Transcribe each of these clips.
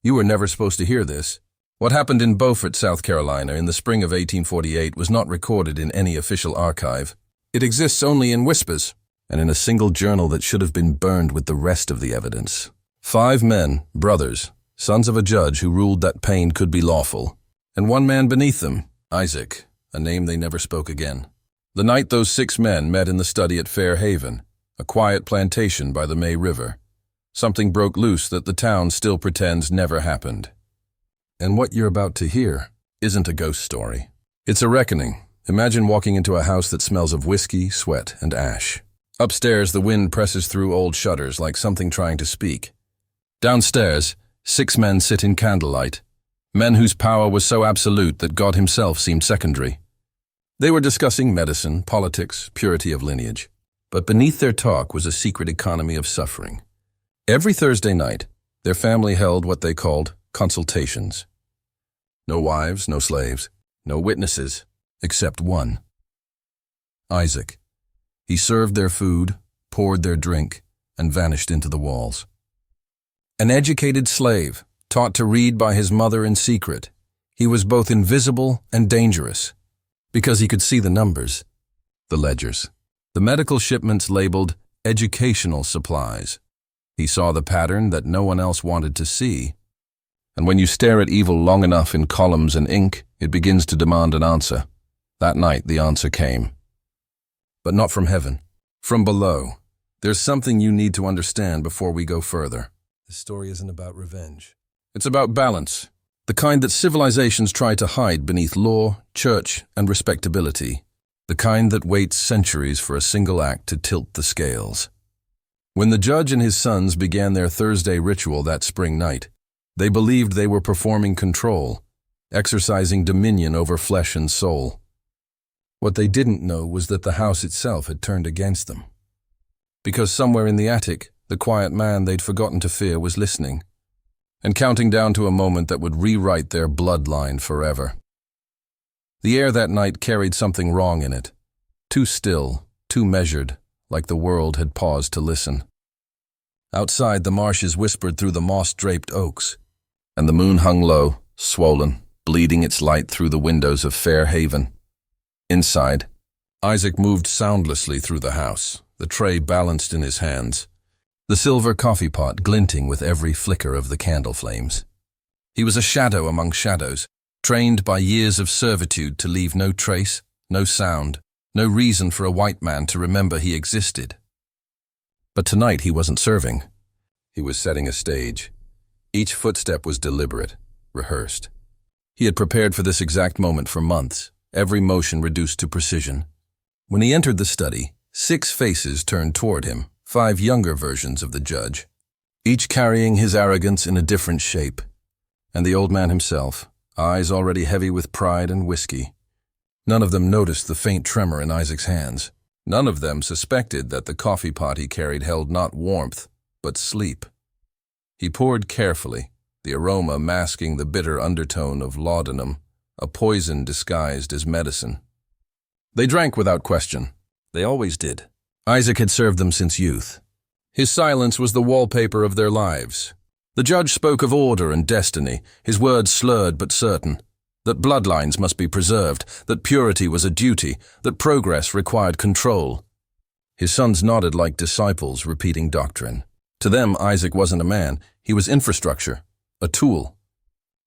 You were never supposed to hear this. What happened in Beaufort, South Carolina, in the spring of 1848 was not recorded in any official archive. It exists only in whispers, and in a single journal that should have been burned with the rest of the evidence. 5 men, brothers, sons of a judge who ruled that pain could be lawful, and one man beneath them, Isaac, a name they never spoke again. The night those 6 men met in the study at Fair Haven, a quiet plantation by the May River, something broke loose that the town still pretends never happened. And what you're about to hear isn't a ghost story. It's a reckoning. Imagine walking into a house that smells of whiskey, sweat, and ash. Upstairs, the wind presses through old shutters like something trying to speak. Downstairs, 6 men sit in candlelight, men whose power was so absolute that God himself seemed secondary. They were discussing medicine, politics, purity of lineage. But beneath their talk was a secret economy of suffering. Every Thursday night, their family held what they called consultations. No wives, no slaves, no witnesses, except one. Isaac. He served their food, poured their drink, and vanished into the walls. An educated slave, taught to read by his mother in secret, he was both invisible and dangerous, because he could see the numbers, the ledgers, the medical shipments labeled educational supplies. He saw the pattern that no one else wanted to see. And when you stare at evil long enough in columns and ink, it begins to demand an answer. That night, the answer came. But not from heaven. From below. There's something you need to understand before we go further. This story isn't about revenge. It's about balance. The kind that civilizations try to hide beneath law, church, and respectability. The kind that waits centuries for a single act to tilt the scales. When the judge and his sons began their Thursday ritual that spring night, they believed they were performing control, exercising dominion over flesh and soul. What they didn't know was that the house itself had turned against them. Because somewhere in the attic, the quiet man they'd forgotten to fear was listening, and counting down to a moment that would rewrite their bloodline forever. The air that night carried something wrong in it, too still, too measured, like the world had paused to listen. Outside, the marshes whispered through the moss-draped oaks, and the moon hung low, swollen, bleeding its light through the windows of Fair Haven. Inside, Isaac moved soundlessly through the house, the tray balanced in his hands, the silver coffee pot glinting with every flicker of the candle flames. He was a shadow among shadows, trained by years of servitude to leave no trace, no sound, no reason for a white man to remember he existed. But tonight he wasn't serving. He was setting a stage. Each footstep was deliberate, rehearsed. He had prepared for this exact moment for months, every motion reduced to precision. When he entered the study, 6 faces turned toward him, 5 younger versions of the judge, each carrying his arrogance in a different shape. And the old man himself, eyes already heavy with pride and whiskey. None of them noticed the faint tremor in Isaac's hands. None of them suspected that the coffee pot he carried held not warmth, but sleep. He poured carefully, the aroma masking the bitter undertone of laudanum, a poison disguised as medicine. They drank without question. They always did. Isaac had served them since youth. His silence was the wallpaper of their lives. The judge spoke of order and destiny, his words slurred but certain, that bloodlines must be preserved, that purity was a duty, that progress required control. His sons nodded like disciples repeating doctrine. To them, Isaac wasn't a man, he was infrastructure, a tool,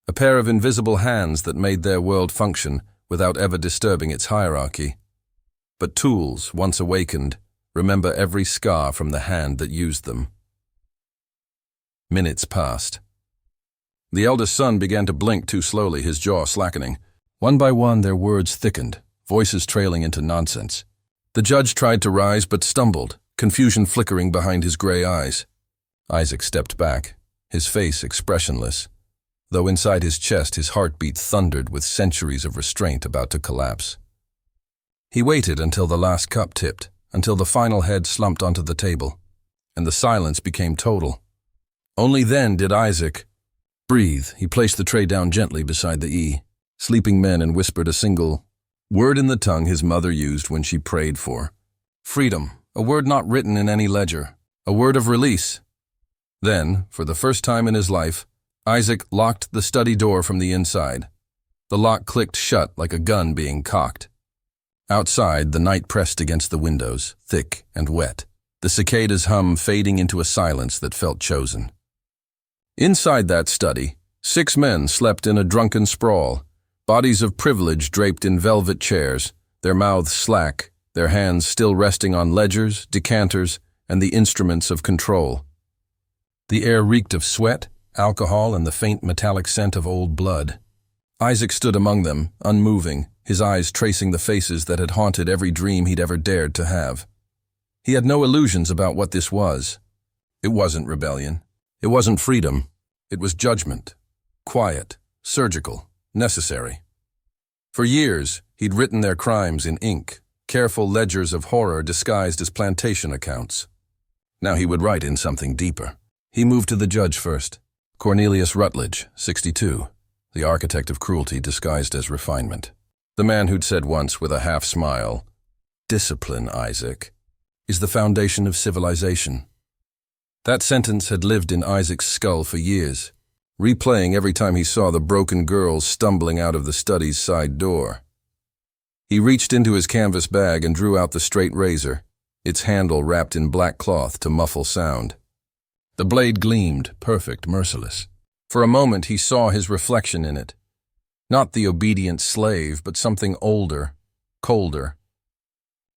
a pair of invisible hands that made their world function without ever disturbing its hierarchy. But tools, once awakened, remember every scar from the hand that used them. Minutes passed. The eldest son began to blink too slowly, his jaw slackening. One by one, their words thickened, voices trailing into nonsense. The judge tried to rise but stumbled, confusion flickering behind his gray eyes. Isaac stepped back, his face expressionless, though inside his chest his heartbeat thundered with centuries of restraint about to collapse. He waited until the last cup tipped, until the final head slumped onto the table, and the silence became total. Only then did Isaac breathe. He placed the tray down gently beside the E, sleeping men, and whispered a single word in the tongue his mother used when she prayed for freedom, a word not written in any ledger, a word of release. Then, for the first time in his life, Isaac locked the study door from the inside. The lock clicked shut like a gun being cocked. Outside, the night pressed against the windows, thick and wet, the cicadas' hum fading into a silence that felt chosen. Inside that study, 6 men slept in a drunken sprawl, bodies of privilege draped in velvet chairs, their mouths slack, their hands still resting on ledgers, decanters, and the instruments of control. The air reeked of sweat, alcohol, and the faint metallic scent of old blood. Isaac stood among them, unmoving, his eyes tracing the faces that had haunted every dream he'd ever dared to have. He had no illusions about what this was. It wasn't rebellion. It wasn't freedom. It was judgment. Quiet, surgical, necessary. For years, he'd written their crimes in ink, careful ledgers of horror disguised as plantation accounts. Now he would write in something deeper. He moved to the judge first. Cornelius Rutledge, 62, the architect of cruelty disguised as refinement. The man who'd said once with a half-smile, "Discipline, Isaac, is the foundation of civilization." That sentence had lived in Isaac's skull for years, replaying every time he saw the broken girls stumbling out of the study's side door. He reached into his canvas bag and drew out the straight razor, its handle wrapped in black cloth to muffle sound. The blade gleamed, perfect, merciless. For a moment he saw his reflection in it. Not the obedient slave, but something older, colder.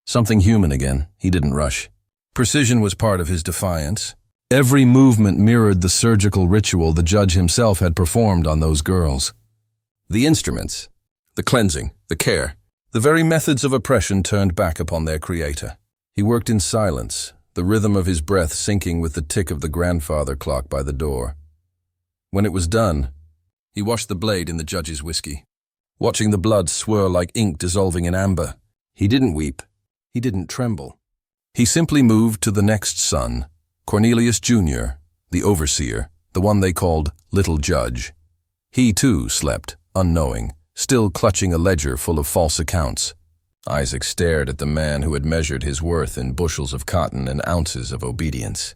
Something human again. He didn't rush. Precision was part of his defiance. Every movement mirrored the surgical ritual the judge himself had performed on those girls. The instruments, the cleansing, the care, the very methods of oppression turned back upon their creator. He worked in silence, the rhythm of his breath syncing with the tick of the grandfather clock by the door. When it was done, he washed the blade in the judge's whiskey, watching the blood swirl like ink dissolving in amber. He didn't weep. He didn't tremble. He simply moved to the next son, Cornelius Jr., the overseer, the one they called Little Judge. He, too, slept, unknowing, still clutching a ledger full of false accounts. Isaac stared at the man who had measured his worth in bushels of cotton and ounces of obedience.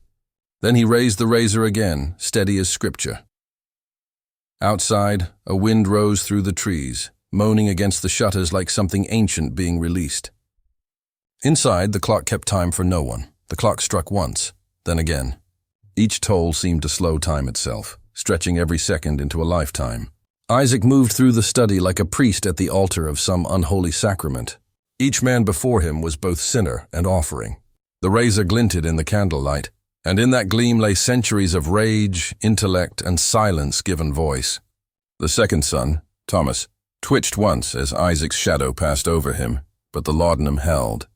Then he raised the razor again, steady as scripture. Outside, a wind rose through the trees, moaning against the shutters like something ancient being released. Inside, the clock kept time for no one. The clock struck once, then again. Each toll seemed to slow time itself, stretching every second into a lifetime. Isaac moved through the study like a priest at the altar of some unholy sacrament. Each man before him was both sinner and offering. The razor glinted in the candlelight, and in that gleam lay centuries of rage, intellect, and silence given voice. The second son, Thomas, twitched once as Isaac's shadow passed over him, but the laudanum held.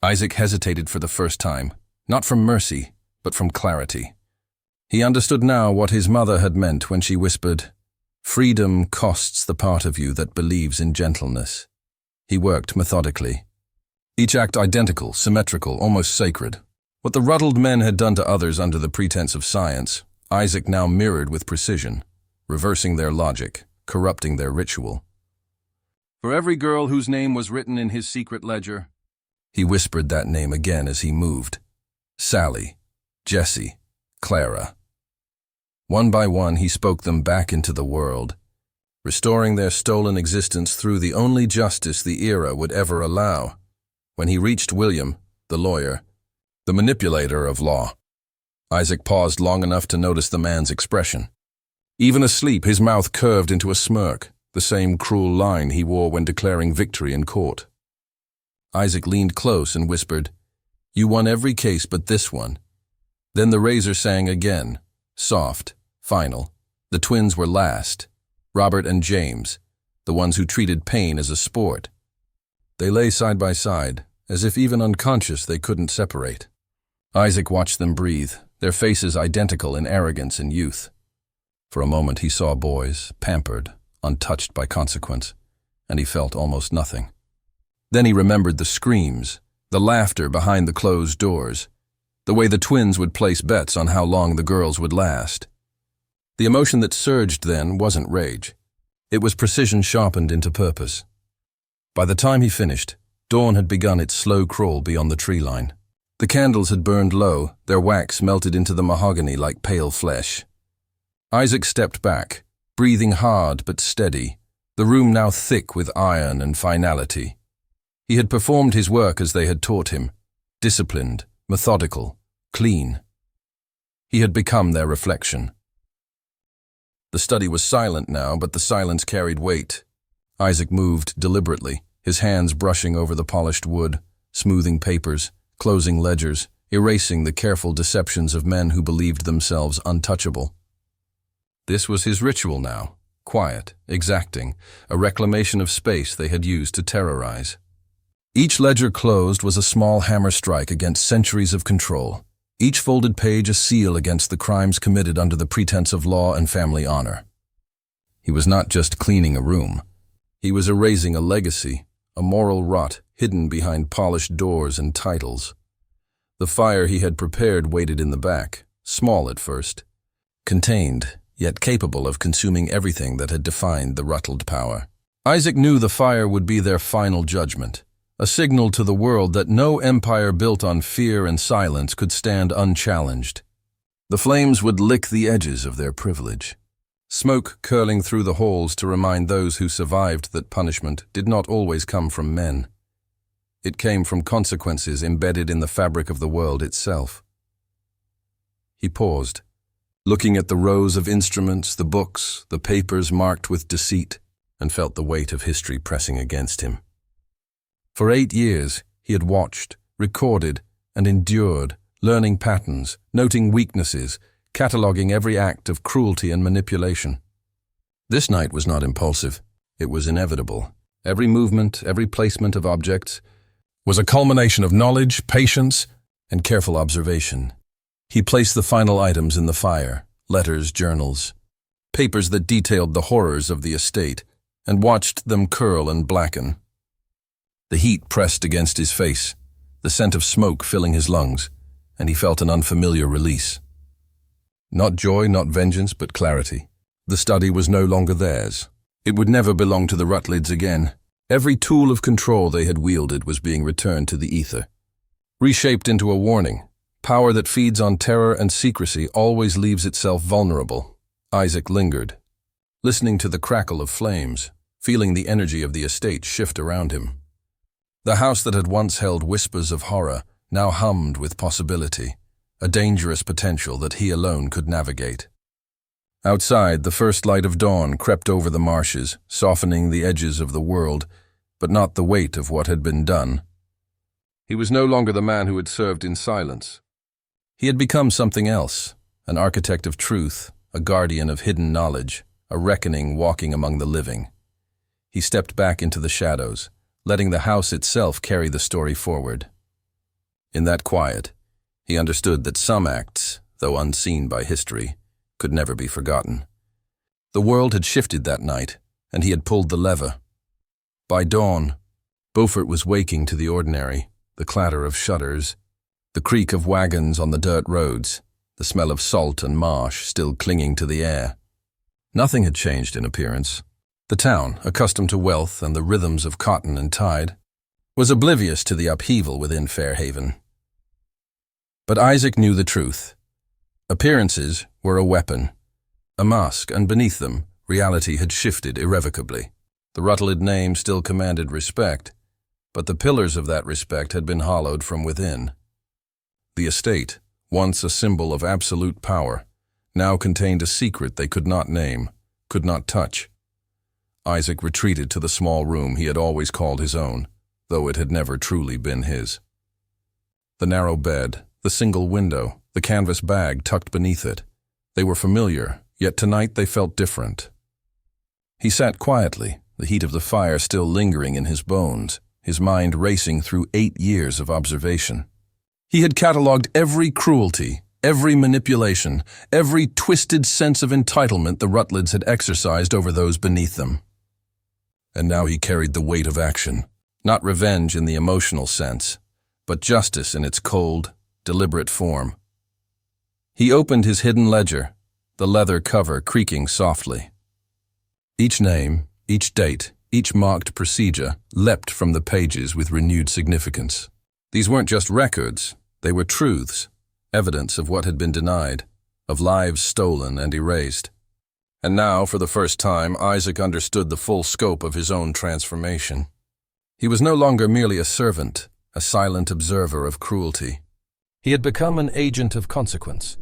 Isaac hesitated for the first time, not from mercy, but from clarity. He understood now what his mother had meant when she whispered, "Freedom costs the part of you that believes in gentleness." He worked methodically. Each act identical, symmetrical, almost sacred. What the ruddled men had done to others under the pretense of science, Isaac now mirrored with precision, reversing their logic, corrupting their ritual. For every girl whose name was written in his secret ledger, he whispered that name again as he moved. Sally, Jessie, Clara. One by one he spoke them back into the world, restoring their stolen existence through the only justice the era would ever allow. When he reached William, the lawyer, the manipulator of law, Isaac paused long enough to notice the man's expression. Even asleep, his mouth curved into a smirk, the same cruel line he wore when declaring victory in court. Isaac leaned close and whispered, "You won every case but this one." Then the razor sang again, soft, final. The twins were last, Robert and James, the ones who treated pain as a sport. They lay side by side, as if even unconscious they couldn't separate. Isaac watched them breathe, their faces identical in arrogance and youth. For a moment he saw boys, pampered, untouched by consequence, and he felt almost nothing. Then he remembered the screams, the laughter behind the closed doors, the way the twins would place bets on how long the girls would last. The emotion that surged then wasn't rage. It was precision sharpened into purpose. By the time he finished, dawn had begun its slow crawl beyond the tree line. The candles had burned low, their wax melted into the mahogany like pale flesh. Isaac stepped back, breathing hard but steady, the room now thick with iron and finality. He had performed his work as they had taught him, disciplined, methodical, clean. He had become their reflection. The study was silent now, but the silence carried weight. Isaac moved deliberately, his hands brushing over the polished wood, smoothing papers, closing ledgers, erasing the careful deceptions of men who believed themselves untouchable. This was his ritual now, quiet, exacting, a reclamation of space they had used to terrorize. Each ledger closed was a small hammer strike against centuries of control, each folded page a seal against the crimes committed under the pretense of law and family honor. He was not just cleaning a room. He was erasing a legacy, a moral rot hidden behind polished doors and titles. The fire he had prepared waited in the back, small at first, contained, yet capable of consuming everything that had defined the Rutland power. Isaac knew the fire would be their final judgment, a signal to the world that no empire built on fear and silence could stand unchallenged. The flames would lick the edges of their privilege, smoke curling through the halls to remind those who survived that punishment did not always come from men. It came from consequences embedded in the fabric of the world itself. He paused, looking at the rows of instruments, the books, the papers marked with deceit, and felt the weight of history pressing against him. For 8 years, he had watched, recorded, and endured, learning patterns, noting weaknesses, cataloging every act of cruelty and manipulation. This night was not impulsive. It was inevitable. Every movement, every placement of objects was a culmination of knowledge, patience, and careful observation. He placed the final items in the fire, letters, journals, papers that detailed the horrors of the estate, and watched them curl and blacken. The heat pressed against his face, the scent of smoke filling his lungs, and he felt an unfamiliar release. Not joy, not vengeance, but clarity. The study was no longer theirs. It would never belong to the Rutlids again. Every tool of control they had wielded was being returned to the ether, reshaped into a warning. Power that feeds on terror and secrecy always leaves itself vulnerable. Isaac lingered, listening to the crackle of flames, feeling the energy of the estate shift around him. The house that had once held whispers of horror now hummed with possibility, a dangerous potential that he alone could navigate. Outside, the first light of dawn crept over the marshes, softening the edges of the world, but not the weight of what had been done. He was no longer the man who had served in silence. He had become something else, an architect of truth, a guardian of hidden knowledge, a reckoning walking among the living. He stepped back into the shadows, letting the house itself carry the story forward. In that quiet, he understood that some acts, though unseen by history, could never be forgotten. The world had shifted that night, and he had pulled the lever. By dawn, Beaufort was waking to the ordinary, the clatter of shutters, the creak of wagons on the dirt roads, the smell of salt and marsh still clinging to the air. Nothing had changed in appearance. The town, accustomed to wealth and the rhythms of cotton and tide, was oblivious to the upheaval within Fairhaven. But Isaac knew the truth. Appearances were a weapon, a mask, and beneath them, reality had shifted irrevocably. The Rutland name still commanded respect, but the pillars of that respect had been hollowed from within. The estate, once a symbol of absolute power, now contained a secret they could not name, could not touch. Isaac retreated to the small room he had always called his own, though it had never truly been his. The narrow bed, the single window, the canvas bag tucked beneath it. They were familiar, yet tonight they felt different. He sat quietly, the heat of the fire still lingering in his bones, his mind racing through 8 years of observation. He had catalogued every cruelty, every manipulation, every twisted sense of entitlement the Rutlids had exercised over those beneath them. And now he carried the weight of action, not revenge in the emotional sense, but justice in its cold, deliberate form. He opened his hidden ledger, the leather cover creaking softly. Each name, each date, each marked procedure leapt from the pages with renewed significance. These weren't just records, they were truths, evidence of what had been denied, of lives stolen and erased. And now, for the first time, Isaac understood the full scope of his own transformation. He was no longer merely a servant, a silent observer of cruelty. He had become an agent of consequence,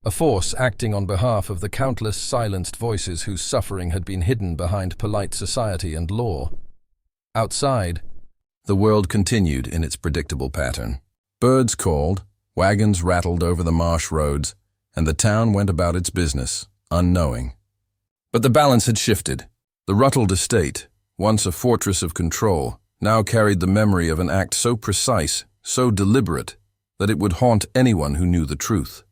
a force acting on behalf of the countless silenced voices whose suffering had been hidden behind polite society and law. Outside, the world continued in its predictable pattern. Birds called, wagons rattled over the marsh roads, and the town went about its business, unknowing. But the balance had shifted. The Ruttled estate, once a fortress of control, now carried the memory of an act so precise, so deliberate, that it would haunt anyone who knew the truth.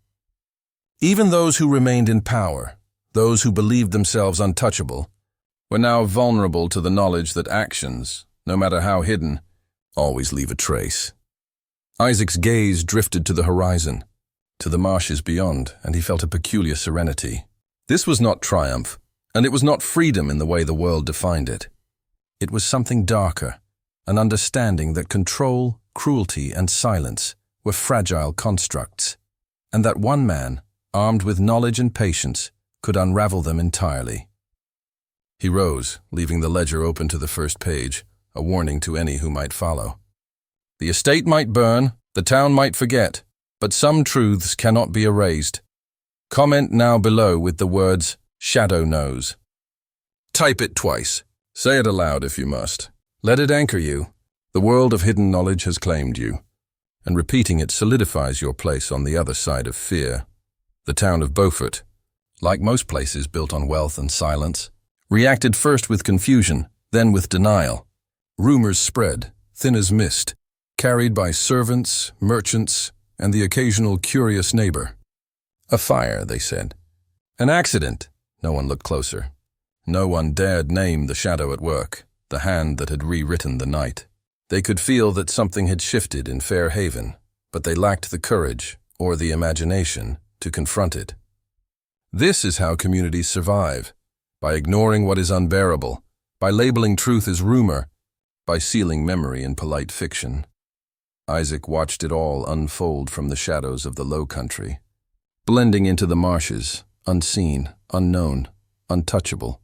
Even those who remained in power, those who believed themselves untouchable, were now vulnerable to the knowledge that actions, no matter how hidden, always leave a trace. Isaac's gaze drifted to the horizon, to the marshes beyond, and he felt a peculiar serenity. This was not triumph, and it was not freedom in the way the world defined it. It was something darker, an understanding that control, cruelty, and silence were fragile constructs, and that one man, armed with knowledge and patience, could unravel them entirely. He rose, leaving the ledger open to the first page, a warning to any who might follow. The estate might burn, the town might forget, but some truths cannot be erased. Comment now below with the words, "Shadow knows." Type it twice. Say it aloud if you must. Let it anchor you. The world of hidden knowledge has claimed you, and repeating it solidifies your place on the other side of fear. The town of Beaufort, like most places built on wealth and silence, reacted first with confusion, then with denial. Rumors spread, thin as mist, carried by servants, merchants, and the occasional curious neighbor. A fire, they said. An accident. No one looked closer. No one dared name the shadow at work, the hand that had rewritten the night. They could feel that something had shifted in Fair Haven, but they lacked the courage or the imagination to confront it. This is how communities survive, by ignoring what is unbearable, by labeling truth as rumor, by sealing memory in polite fiction. Isaac watched it all unfold from the shadows of the low country, blending into the marshes, unseen, unknown, untouchable.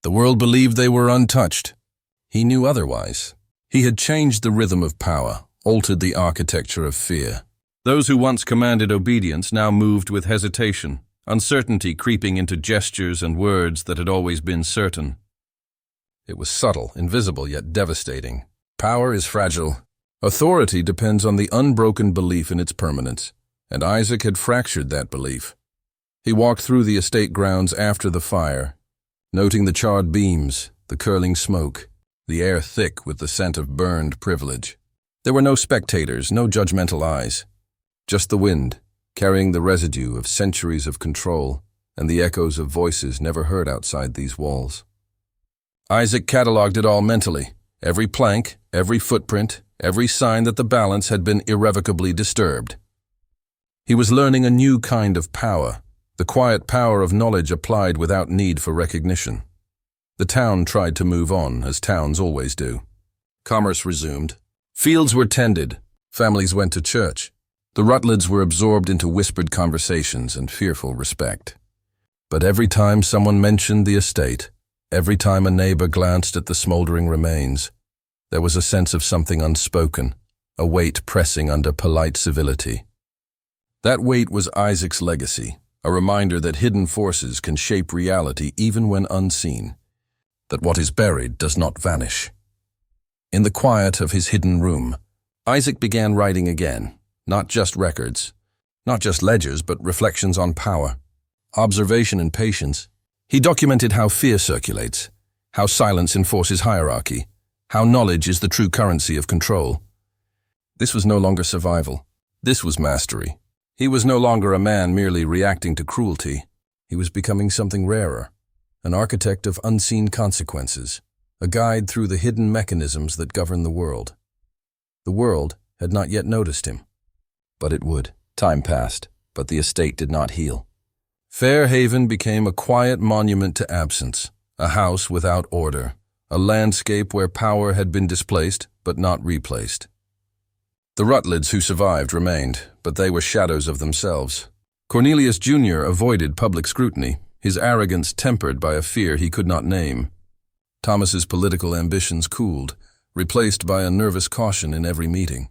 The world believed they were untouched. He knew otherwise. He had changed the rhythm of power, altered the architecture of fear. Those who once commanded obedience now moved with hesitation, uncertainty creeping into gestures and words that had always been certain. It was subtle, invisible, yet devastating. Power is fragile. Authority depends on the unbroken belief in its permanence, and Isaac had fractured that belief. He walked through the estate grounds after the fire, noting the charred beams, the curling smoke, the air thick with the scent of burned privilege. There were no spectators, no judgmental eyes, just the wind, carrying the residue of centuries of control and the echoes of voices never heard outside these walls. Isaac catalogued it all mentally, every plank, every footprint, every sign that the balance had been irrevocably disturbed. He was learning a new kind of power, the quiet power of knowledge applied without need for recognition. The town tried to move on, as towns always do. Commerce resumed. Fields were tended. Families went to church. The Ruttleds were absorbed into whispered conversations and fearful respect. But every time someone mentioned the estate, every time a neighbor glanced at the smoldering remains, there was a sense of something unspoken, a weight pressing under polite civility. That weight was Isaac's legacy, a reminder that hidden forces can shape reality even when unseen, that what is buried does not vanish. In the quiet of his hidden room, Isaac began writing again, not just records, not just ledgers, but reflections on power, observation and patience. He documented how fear circulates, how silence enforces hierarchy, how knowledge is the true currency of control. This was no longer survival. This was mastery. He was no longer a man merely reacting to cruelty. He was becoming something rarer, an architect of unseen consequences, a guide through the hidden mechanisms that govern the world. The world had not yet noticed him, but it would. Time passed, but the estate did not heal. Fair Haven became a quiet monument to absence, a house without order, a landscape where power had been displaced but not replaced. The Ruttleds who survived remained, but they were shadows of themselves. Cornelius Jr. avoided public scrutiny. his arrogance tempered by a fear he could not name. Thomas's political ambitions cooled, replaced by a nervous caution in every meeting.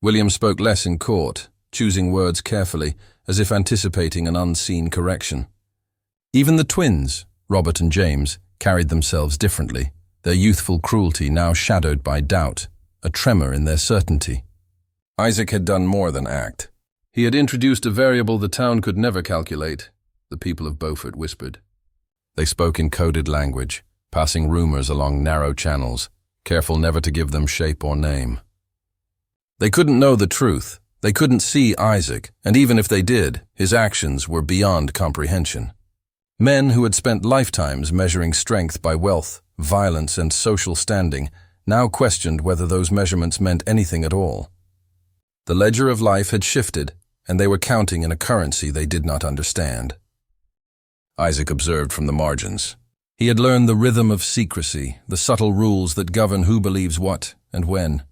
William spoke less in court, choosing words carefully, as if anticipating an unseen correction. Even the twins, Robert and James, carried themselves differently, their youthful cruelty now shadowed by doubt, a tremor in their certainty. Isaac had done more than act. He had introduced a variable the town could never calculate, the people of Beaufort whispered. They spoke in coded language, passing rumors along narrow channels, careful never to give them shape or name. They couldn't know the truth. They couldn't see Isaac, and even if they did, his actions were beyond comprehension. Men who had spent lifetimes measuring strength by wealth, violence, and social standing now questioned whether those measurements meant anything at all. The ledger of life had shifted, and they were counting in a currency they did not understand. Isaac observed from the margins. He had learned the rhythm of secrecy, the subtle rules that govern who believes what and when.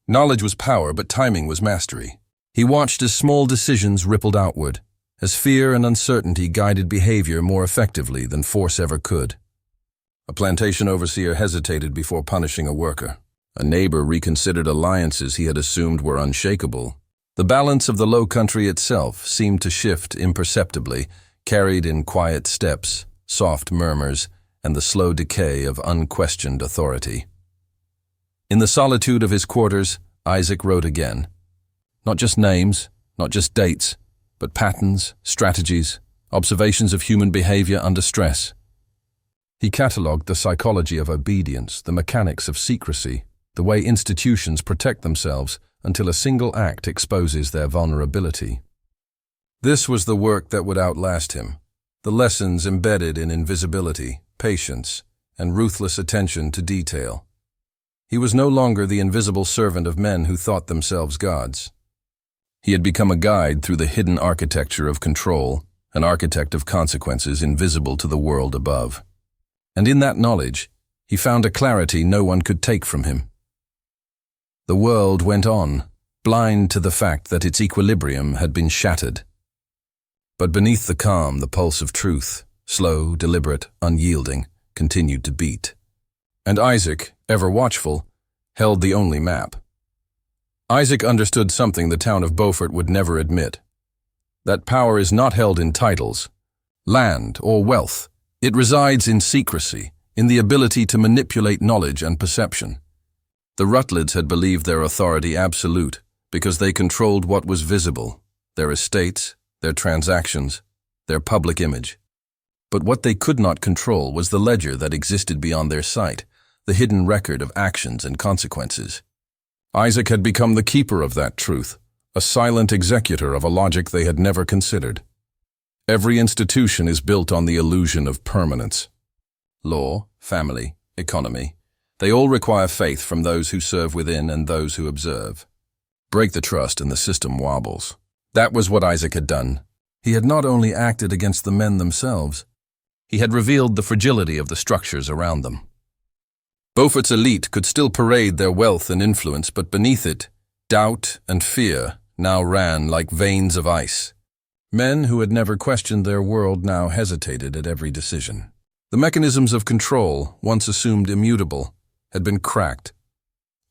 Knowledge was power, but timing was mastery. He watched as small decisions rippled outward, as fear and uncertainty guided behavior more effectively than force ever could. A plantation overseer hesitated before punishing a worker. A neighbor reconsidered alliances he had assumed were unshakable. The balance of the low country itself seemed to shift imperceptibly, carried in quiet steps, soft murmurs, and the slow decay of unquestioned authority. In the solitude of his quarters, Isaac wrote again. Not just names, not just dates, but patterns, strategies, observations of human behavior under stress. He catalogued the psychology of obedience, the mechanics of secrecy, the way institutions protect themselves until a single act exposes their vulnerability. This was the work that would outlast him, the lessons embedded in invisibility, patience, and ruthless attention to detail. He was no longer the invisible servant of men who thought themselves gods. He had become a guide through the hidden architecture of control, an architect of consequences invisible to the world above. And in that knowledge, he found a clarity no one could take from him. The world went on, blind to the fact that its equilibrium had been shattered. But beneath the calm, the pulse of truth, slow, deliberate, unyielding, continued to beat. And Isaac, ever watchful, held the only map. Isaac understood something the town of Beaufort would never admit. That power is not held in titles, land, or wealth. It resides in secrecy, in the ability to manipulate knowledge and perception. The Rutledges had believed their authority absolute because they controlled what was visible, their estates, their transactions, their public image. But what they could not control was the ledger that existed beyond their sight, the hidden record of actions and consequences. Isaac had become the keeper of that truth, a silent executor of a logic they had never considered. Every institution is built on the illusion of permanence. Law, family, economy, they all require faith from those who serve within and those who observe. Break the trust and the system wobbles. That was what Isaac had done. He had not only acted against the men themselves, he had revealed the fragility of the structures around them. Beaufort's elite could still parade their wealth and influence, but beneath it, doubt and fear now ran like veins of ice. Men who had never questioned their world now hesitated at every decision. The mechanisms of control, once assumed immutable, had been cracked.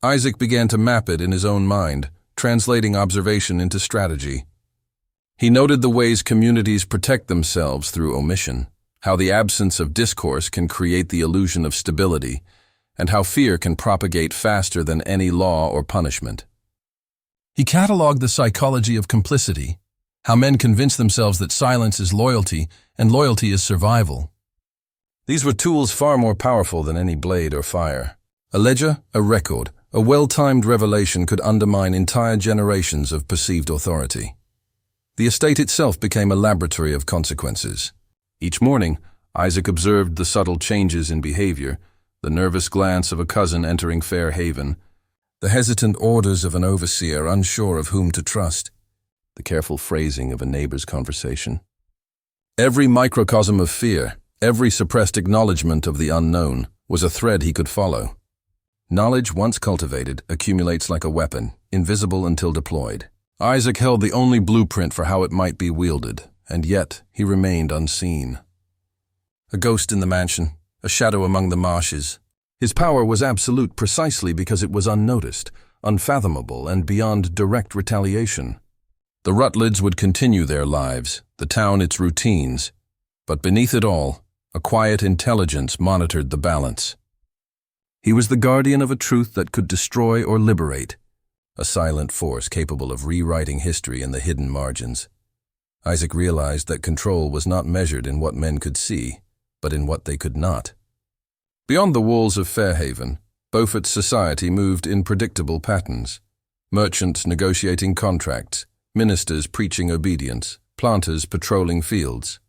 Isaac began to map it in his own mind, translating observation into strategy. He noted the ways communities protect themselves through omission, how the absence of discourse can create the illusion of stability, and how fear can propagate faster than any law or punishment. He catalogued the psychology of complicity, how men convince themselves that silence is loyalty and loyalty is survival. These were tools far more powerful than any blade or fire. A ledger, a record, a well-timed revelation could undermine entire generations of perceived authority. The estate itself became a laboratory of consequences. Each morning, Isaac observed the subtle changes in behavior, the nervous glance of a cousin entering Fair Haven, the hesitant orders of an overseer unsure of whom to trust, the careful phrasing of a neighbor's conversation. Every microcosm of fear, every suppressed acknowledgement of the unknown, was a thread he could follow. Knowledge, once cultivated, accumulates like a weapon, invisible until deployed. Isaac held the only blueprint for how it might be wielded, and yet he remained unseen. a ghost in the mansion, a shadow among the marshes. His power was absolute precisely because it was unnoticed, unfathomable, and beyond direct retaliation. The Rutledges would continue their lives, the town its routines, but beneath it all, a quiet intelligence monitored the balance. He was the guardian of a truth that could destroy or liberate, a silent force capable of rewriting history in the hidden margins. Isaac realized that control was not measured in what men could see, but in what they could not. Beyond the walls of Fairhaven, Beaufort's society moved in predictable patterns. Merchants negotiating contracts, ministers preaching obedience, planters patrolling fields.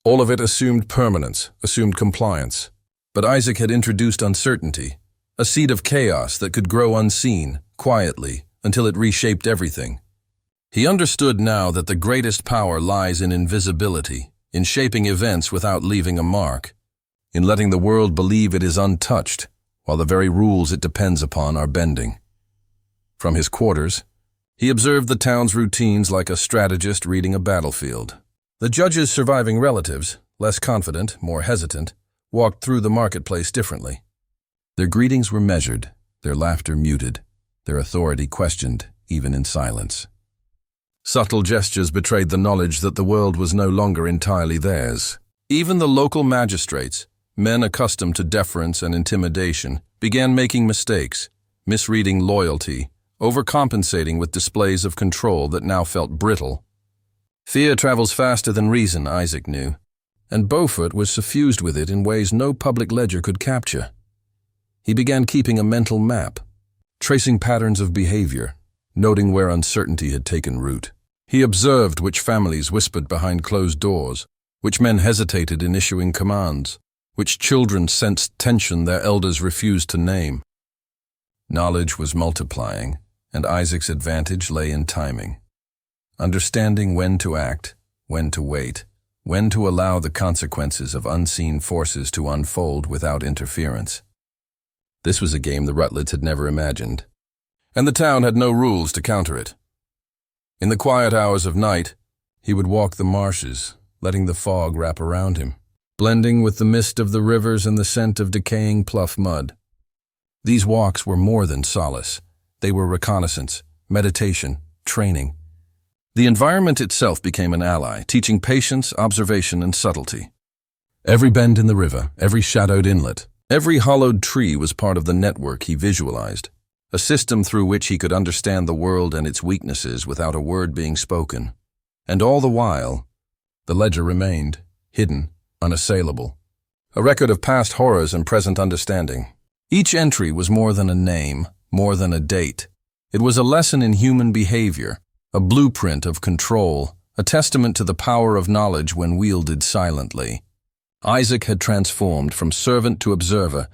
All of it assumed permanence, assumed compliance. But Isaac had introduced uncertainty, a seed of chaos that could grow unseen, quietly, until it reshaped everything. He understood now that the greatest power lies in invisibility, in shaping events without leaving a mark, in letting the world believe it is untouched, while the very rules it depends upon are bending. From his quarters, he observed the town's routines like a strategist reading a battlefield. The judge's surviving relatives, less confident, more hesitant, walked through the marketplace differently. Their greetings were measured, their laughter muted, their authority questioned, even in silence. Subtle gestures betrayed the knowledge that the world was no longer entirely theirs. Even the local magistrates, men accustomed to deference and intimidation, began making mistakes, misreading loyalty, overcompensating with displays of control that now felt brittle. Fear travels faster than reason, Isaac knew, and Beaufort was suffused with it in ways no public ledger could capture. He began keeping a mental map, tracing patterns of behavior, noting where uncertainty had taken root. He observed which families whispered behind closed doors, which men hesitated in issuing commands, which children sensed tension their elders refused to name. Knowledge was multiplying, and Isaac's advantage lay in timing. Understanding when to act, when to wait, when to allow the consequences of unseen forces to unfold without interference. This was a game the Rutledges had never imagined, and the town had no rules to counter it. In the quiet hours of night, he would walk the marshes, letting the fog wrap around him, blending with the mist of the rivers and the scent of decaying pluff mud. These walks were more than solace. They were reconnaissance, meditation, training. The environment itself became an ally, teaching patience, observation, and subtlety. Every bend in the river, every shadowed inlet, every hollowed tree was part of the network he visualized, a system through which he could understand the world and its weaknesses without a word being spoken. And all the while, the ledger remained, hidden, unassailable, a record of past horrors and present understanding. Each entry was more than a name, more than a date. It was a lesson in human behavior, a blueprint of control, a testament to the power of knowledge when wielded silently. Isaac had transformed from servant to observer,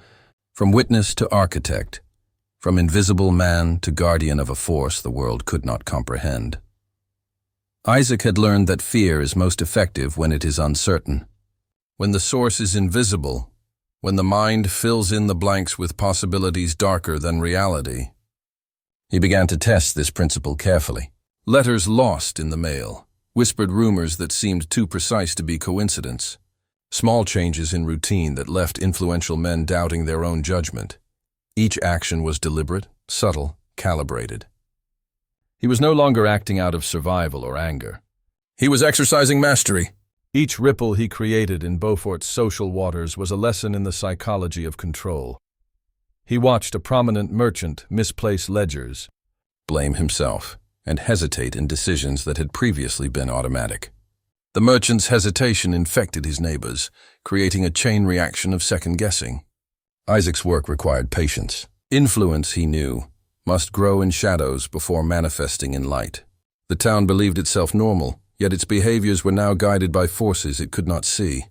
from witness to architect, from invisible man to guardian of a force the world could not comprehend. Isaac had learned that fear is most effective when it is uncertain, when the source is invisible, when the mind fills in the blanks with possibilities darker than reality. He began to test this principle carefully. Letters lost in the mail, whispered rumors that seemed too precise to be coincidence, small changes in routine that left influential men doubting their own judgment. Each action was deliberate, subtle, calibrated. He was no longer acting out of survival or anger. He was exercising mastery. Each ripple he created in Beaufort's social waters was a lesson in the psychology of control. He watched a prominent merchant misplace ledgers, blame himself, and hesitate in decisions that had previously been automatic. The merchant's hesitation infected his neighbors, creating a chain reaction of second-guessing. Isaac's work required patience. Influence, he knew, must grow in shadows before manifesting in light. The town believed itself normal, yet its behaviors were now guided by forces it could not see.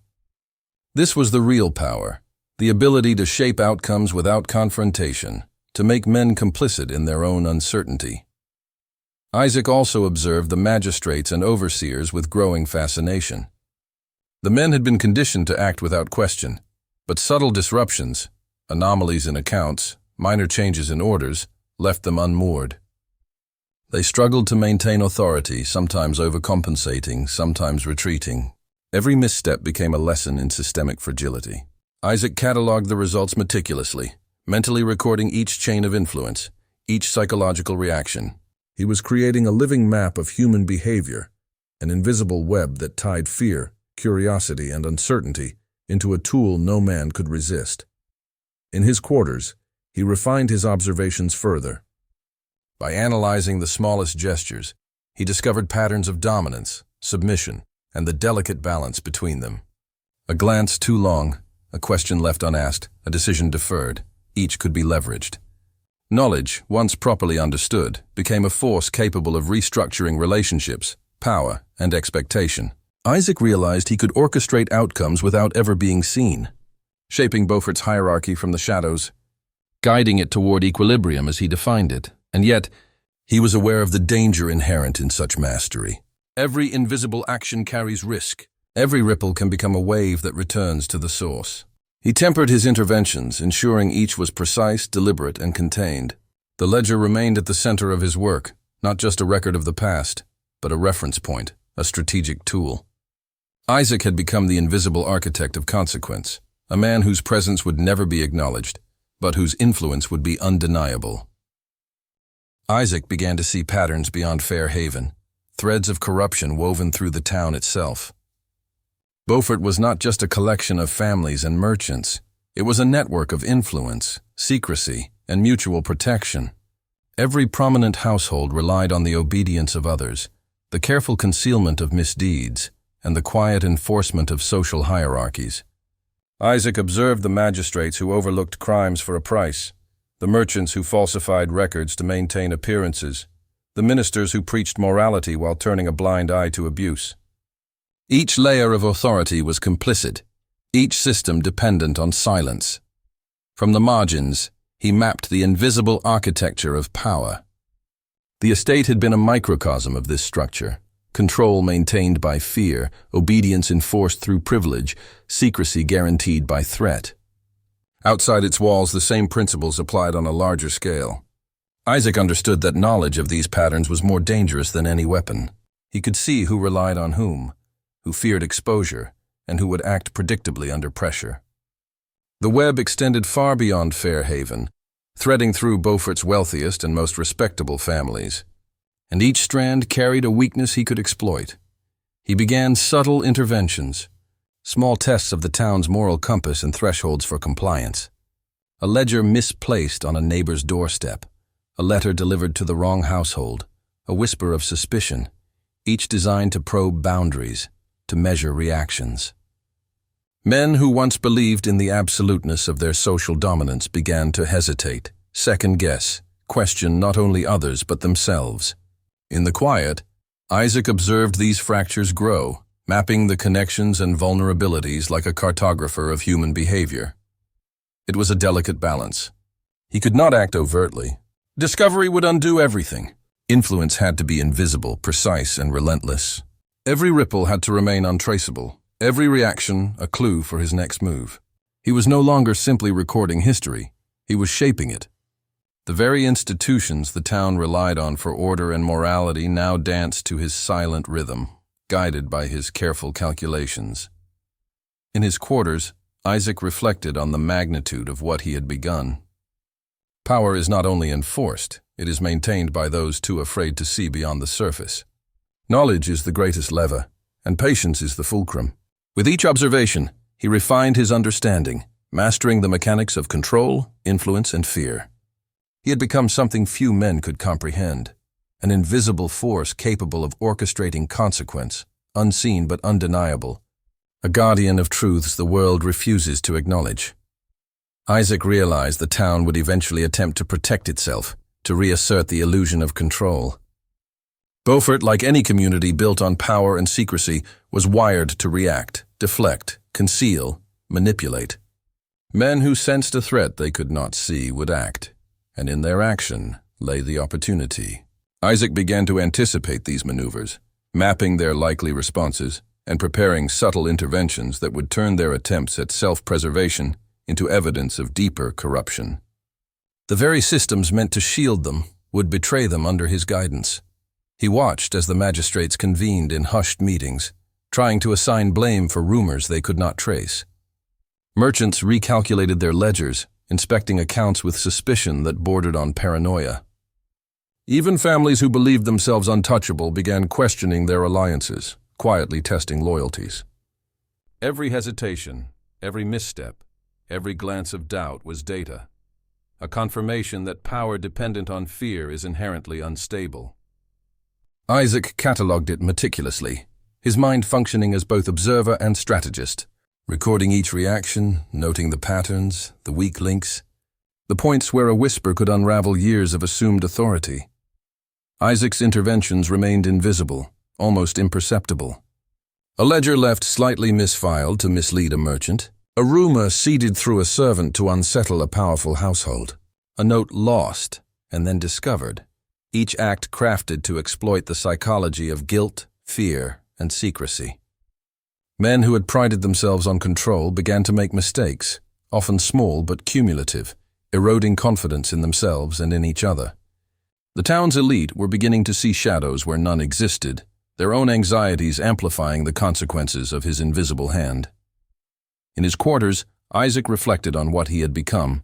This was the real power, the ability to shape outcomes without confrontation, to make men complicit in their own uncertainty. Isaac also observed the magistrates and overseers with growing fascination. The men had been conditioned to act without question, but subtle disruptions, anomalies in accounts, minor changes in orders, left them unmoored. They struggled to maintain authority, sometimes overcompensating, sometimes retreating. Every misstep became a lesson in systemic fragility. Isaac cataloged the results meticulously, mentally recording each chain of influence, each psychological reaction. He was creating a living map of human behavior, an invisible web that tied fear, curiosity, and uncertainty into a tool no man could resist. In his quarters, he refined his observations further. By analyzing the smallest gestures, he discovered patterns of dominance, submission, and the delicate balance between them. A glance too long, a question left unasked, a decision deferred, each could be leveraged. Knowledge, once properly understood, became a force capable of restructuring relationships, power, and expectation. Isaac realized he could orchestrate outcomes without ever being seen, shaping Beaufort's hierarchy from the shadows, guiding it toward equilibrium as he defined it. And yet, he was aware of the danger inherent in such mastery. Every invisible action carries risk. Every ripple can become a wave that returns to the source. He tempered his interventions, ensuring each was precise, deliberate, and contained. The ledger remained at the center of his work, not just a record of the past, but a reference point, a strategic tool. Isaac had become the invisible architect of consequence, a man whose presence would never be acknowledged, but whose influence would be undeniable. Isaac began to see patterns beyond Fair Haven, threads of corruption woven through the town itself. Beaufort was not just a collection of families and merchants. It was a network of influence, secrecy, and mutual protection. Every prominent household relied on the obedience of others, the careful concealment of misdeeds, and the quiet enforcement of social hierarchies. Isaac observed the magistrates who overlooked crimes for a price, the merchants who falsified records to maintain appearances, the ministers who preached morality while turning a blind eye to abuse. Each layer of authority was complicit, each system dependent on silence. From the margins, he mapped the invisible architecture of power. The estate had been a microcosm of this structure, control maintained by fear, obedience enforced through privilege, secrecy guaranteed by threat. Outside its walls, the same principles applied on a larger scale. Isaac understood that knowledge of these patterns was more dangerous than any weapon. He could see who relied on whom, who feared exposure, and who would act predictably under pressure. The web extended far beyond Fair Haven, threading through Beaufort's wealthiest and most respectable families, and each strand carried a weakness he could exploit. He began subtle interventions, small tests of the town's moral compass and thresholds for compliance. A ledger misplaced on a neighbor's doorstep, a letter delivered to the wrong household, a whisper of suspicion, each designed to probe boundaries, to measure reactions. Men who once believed in the absoluteness of their social dominance began to hesitate, second-guess, question not only others but themselves. In the quiet, Isaac observed these fractures grow, mapping the connections and vulnerabilities like a cartographer of human behavior. It was a delicate balance. He could not act overtly. Discovery would undo everything. Influence had to be invisible, precise, and relentless. Every ripple had to remain untraceable, every reaction a clue for his next move. He was no longer simply recording history, he was shaping it. The very institutions the town relied on for order and morality now danced to his silent rhythm, guided by his careful calculations. In his quarters, Isaac reflected on the magnitude of what he had begun. Power is not only enforced, it is maintained by those too afraid to see beyond the surface. Knowledge is the greatest lever, and patience is the fulcrum. With each observation, he refined his understanding, mastering the mechanics of control, influence, and fear. He had become something few men could comprehend, an invisible force capable of orchestrating consequence, unseen but undeniable, a guardian of truths the world refuses to acknowledge. Isaac realized the town would eventually attempt to protect itself, to reassert the illusion of control. Beaufort, like any community built on power and secrecy, was wired to react, deflect, conceal, manipulate. Men who sensed a threat they could not see would act, and in their action lay the opportunity. Isaac began to anticipate these maneuvers, mapping their likely responses and preparing subtle interventions that would turn their attempts at self-preservation into evidence of deeper corruption. The very systems meant to shield them would betray them under his guidance. He watched as the magistrates convened in hushed meetings, trying to assign blame for rumors they could not trace. Merchants recalculated their ledgers, inspecting accounts with suspicion that bordered on paranoia. Even families who believed themselves untouchable began questioning their alliances, quietly testing loyalties. Every hesitation, every misstep, every glance of doubt was data, a confirmation that power dependent on fear is inherently unstable. Isaac catalogued it meticulously, his mind functioning as both observer and strategist, recording each reaction, noting the patterns, the weak links, the points where a whisper could unravel years of assumed authority. Isaac's interventions remained invisible, almost imperceptible. A ledger left slightly misfiled to mislead a merchant, a rumor seeded through a servant to unsettle a powerful household, a note lost and then discovered, each act crafted to exploit the psychology of guilt, fear, and secrecy. Men who had prided themselves on control began to make mistakes, often small but cumulative, eroding confidence in themselves and in each other. The town's elite were beginning to see shadows where none existed, their own anxieties amplifying the consequences of his invisible hand. In his quarters, Isaac reflected on what he had become.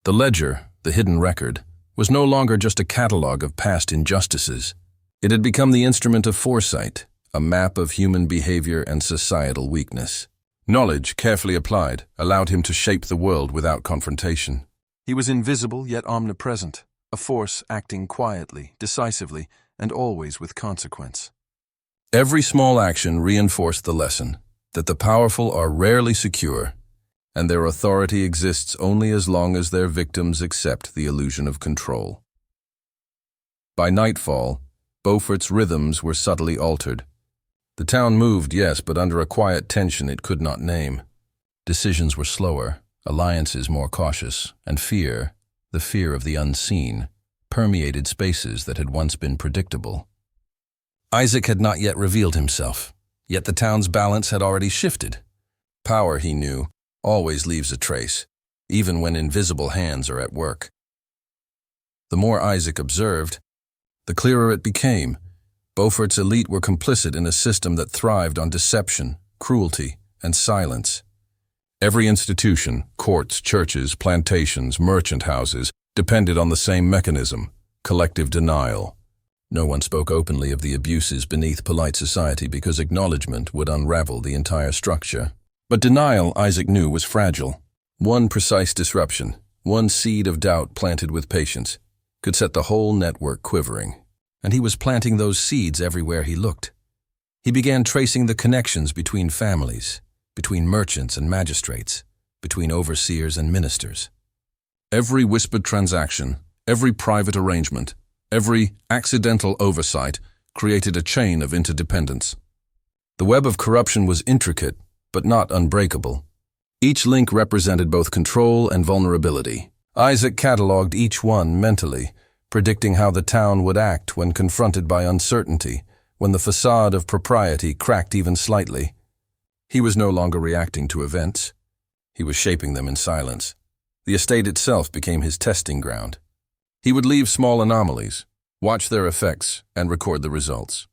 The ledger, the hidden record, was no longer just a catalogue of past injustices. It had become the instrument of foresight, a map of human behavior and societal weakness. Knowledge, carefully applied, allowed him to shape the world without confrontation. He was invisible yet omnipresent, a force acting quietly, decisively, and always with consequence. Every small action reinforced the lesson that the powerful are rarely secure, and their authority exists only as long as their victims accept the illusion of control. By nightfall, Beaufort's rhythms were subtly altered. The town moved, yes, but under a quiet tension it could not name. Decisions were slower, alliances more cautious, and fear, the fear of the unseen, permeated spaces that had once been predictable. Isaac had not yet revealed himself, yet the town's balance had already shifted. Power, he knew, always leaves a trace, even when invisible hands are at work. The more Isaac observed, the clearer it became. Beaufort's elite were complicit in a system that thrived on deception, cruelty, and silence. Every institution, courts, churches, plantations, merchant houses, depended on the same mechanism, collective denial. No one spoke openly of the abuses beneath polite society because acknowledgement would unravel the entire structure. But denial, Isaac knew, was fragile. One precise disruption, one seed of doubt planted with patience, could set the whole network quivering. And he was planting those seeds everywhere he looked. He began tracing the connections between families, between merchants and magistrates, between overseers and ministers. Every whispered transaction, every private arrangement, every accidental oversight created a chain of interdependence. The web of corruption was intricate, but not unbreakable. Each link represented both control and vulnerability. Isaac catalogued each one mentally, predicting how the town would act when confronted by uncertainty, when the facade of propriety cracked even slightly. He was no longer reacting to events. He was shaping them in silence. The estate itself became his testing ground. He would leave small anomalies, watch their effects, and record the results.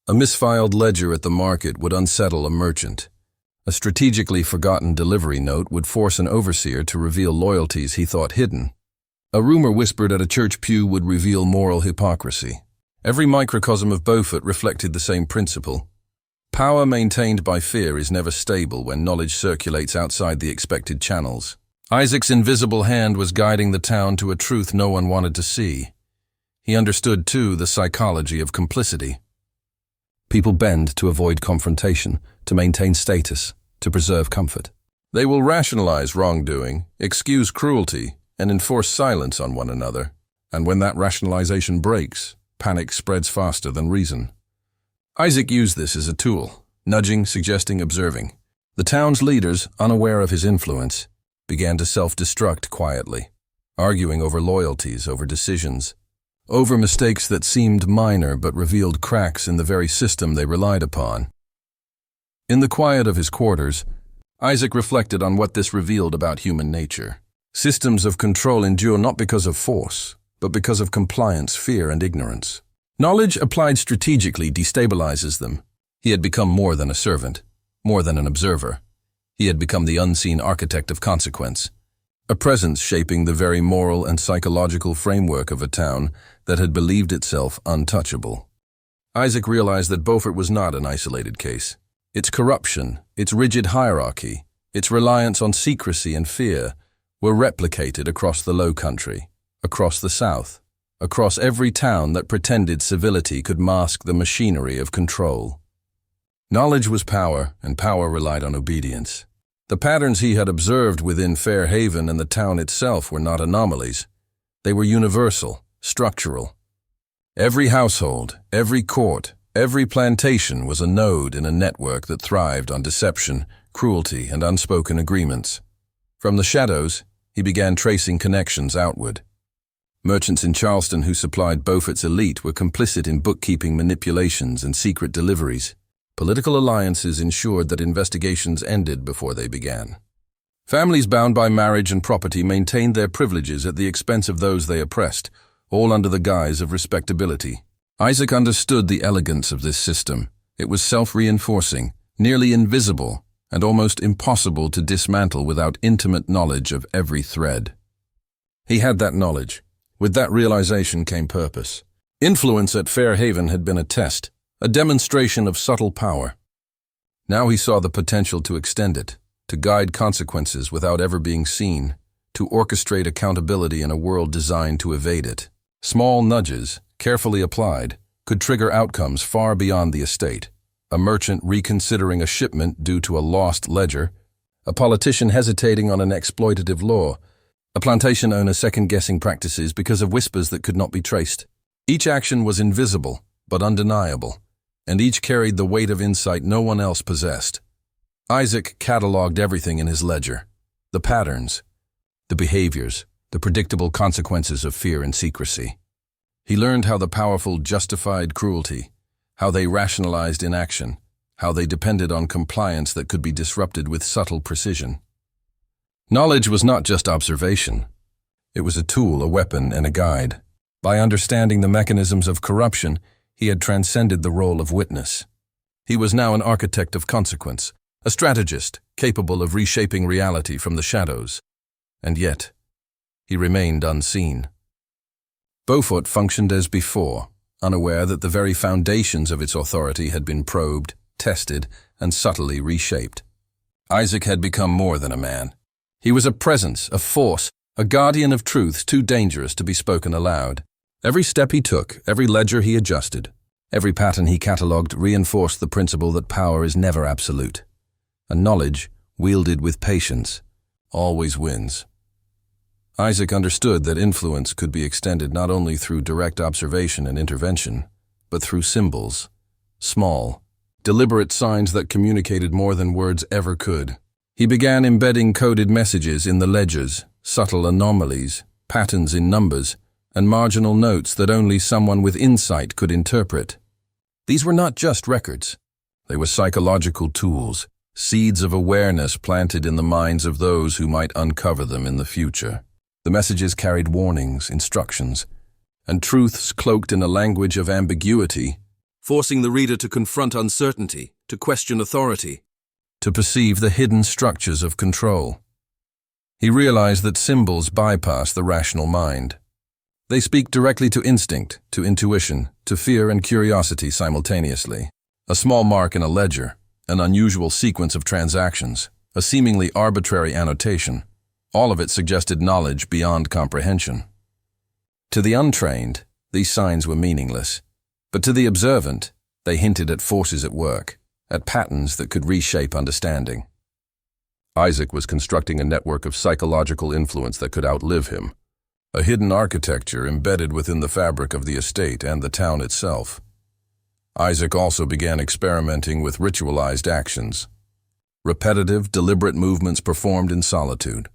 A misfiled ledger at the market would unsettle a merchant. A strategically forgotten delivery note would force an overseer to reveal loyalties he thought hidden. A rumor whispered at a church pew would reveal moral hypocrisy. Every microcosm of Beaufort reflected the same principle. Power maintained by fear is never stable when knowledge circulates outside the expected channels. Isaac's invisible hand was guiding the town to a truth no one wanted to see. He understood, too, the psychology of complicity. People bend to avoid confrontation, to maintain status, to preserve comfort. They will rationalize wrongdoing, excuse cruelty, and enforce silence on one another. And when that rationalization breaks, panic spreads faster than reason. Isaac used this as a tool, nudging, suggesting, observing. The town's leaders, unaware of his influence, began to self-destruct quietly, arguing over loyalties, over decisions, over mistakes that seemed minor but revealed cracks in the very system they relied upon. In the quiet of his quarters, Isaac reflected on what this revealed about human nature. Systems of control endure not because of force, but because of compliance, fear, and ignorance. Knowledge applied strategically destabilizes them. He had become more than a servant, more than an observer. He had become the unseen architect of consequence, a presence shaping the very moral and psychological framework of a town that had believed itself untouchable. Isaac realized that Beaufort was not an isolated case. Its corruption, its rigid hierarchy, its reliance on secrecy and fear were replicated across the Low Country, across the South, across every town that pretended civility could mask the machinery of control. Knowledge was power, and power relied on obedience. The patterns he had observed within Fair Haven and the town itself were not anomalies. They were universal, structural. Every household, every court, every plantation was a node in a network that thrived on deception, cruelty, and unspoken agreements. From the shadows, he began tracing connections outward. Merchants in Charleston who supplied Beaufort's elite were complicit in bookkeeping manipulations and secret deliveries. Political alliances ensured that investigations ended before they began. Families bound by marriage and property maintained their privileges at the expense of those they oppressed, all under the guise of respectability. Isaac understood the elegance of this system. It was self-reinforcing, nearly invisible, and almost impossible to dismantle without intimate knowledge of every thread. He had that knowledge. With that realization came purpose. Influence at Fair Haven had been a test, a demonstration of subtle power. Now he saw the potential to extend it, to guide consequences without ever being seen, to orchestrate accountability in a world designed to evade it. Small nudges, carefully applied, could trigger outcomes far beyond the estate. A merchant reconsidering a shipment due to a lost ledger, a politician hesitating on an exploitative law, a plantation owner second-guessing practices because of whispers that could not be traced. Each action was invisible, but undeniable, and each carried the weight of insight no one else possessed. Isaac cataloged everything in his ledger: the patterns, the behaviors, the predictable consequences of fear and secrecy. He learned how the powerful justified cruelty, how they rationalized inaction, how they depended on compliance that could be disrupted with subtle precision. Knowledge was not just observation. It was a tool, a weapon, and a guide. By understanding the mechanisms of corruption, he had transcended the role of witness. He was now an architect of consequence, a strategist capable of reshaping reality from the shadows. And yet, he remained unseen. Beaufort functioned as before, unaware that the very foundations of its authority had been probed, tested, and subtly reshaped. Isaac had become more than a man. He was a presence, a force, a guardian of truths too dangerous to be spoken aloud. Every step he took, every ledger he adjusted, every pattern he catalogued reinforced the principle that power is never absolute. And knowledge, wielded with patience, always wins. Isaac understood that influence could be extended not only through direct observation and intervention, but through symbols, small, deliberate signs that communicated more than words ever could. He began embedding coded messages in the ledgers, subtle anomalies, patterns in numbers, and marginal notes that only someone with insight could interpret. These were not just records. They were psychological tools, seeds of awareness planted in the minds of those who might uncover them in the future. The messages carried warnings, instructions, and truths cloaked in a language of ambiguity, forcing the reader to confront uncertainty, to question authority, to perceive the hidden structures of control. He realized that symbols bypass the rational mind. They speak directly to instinct, to intuition, to fear and curiosity simultaneously. A small mark in a ledger, an unusual sequence of transactions, a seemingly arbitrary annotation, all of it suggested knowledge beyond comprehension. To the untrained, these signs were meaningless, but to the observant, they hinted at forces at work, at patterns that could reshape understanding. Isaac was constructing a network of psychological influence that could outlive him, a hidden architecture embedded within the fabric of the estate and the town itself. Isaac also began experimenting with ritualized actions, repetitive, deliberate movements performed in solitude.